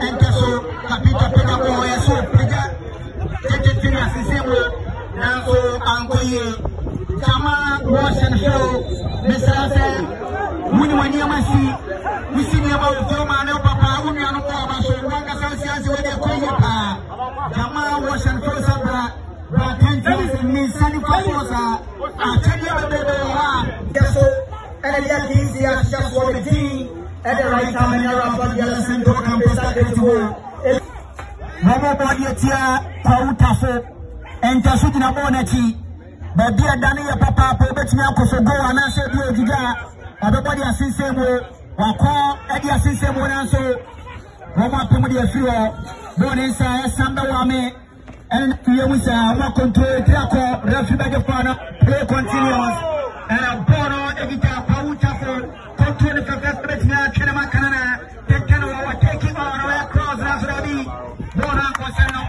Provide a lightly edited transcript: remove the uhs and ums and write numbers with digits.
enkeso kapita pega bo yeso pega tetete asisemo nanso ankoye kama Russian show mesase muni wanyamasi wisini ya mawufoma na papa unu ya nuko abaso wanga sansiansi wede kwenye pa kama Russian show sabra bakanti misani fasosa achadi ya bebe wa yeso ene ya kinzi ya shasu wa beti ene raita menyara abadi ya sento kampesa ketiwo Mamo bodi etia pautafo enkeso tina boneti baby adani ya papa po betimi akosogo anase bi ogiga abebodi asensemo wako edi asensemo nanso womo apemu de afiro boni nsa esamba wame en yemusa wa control triako refi be de fana play continuous and a bono egita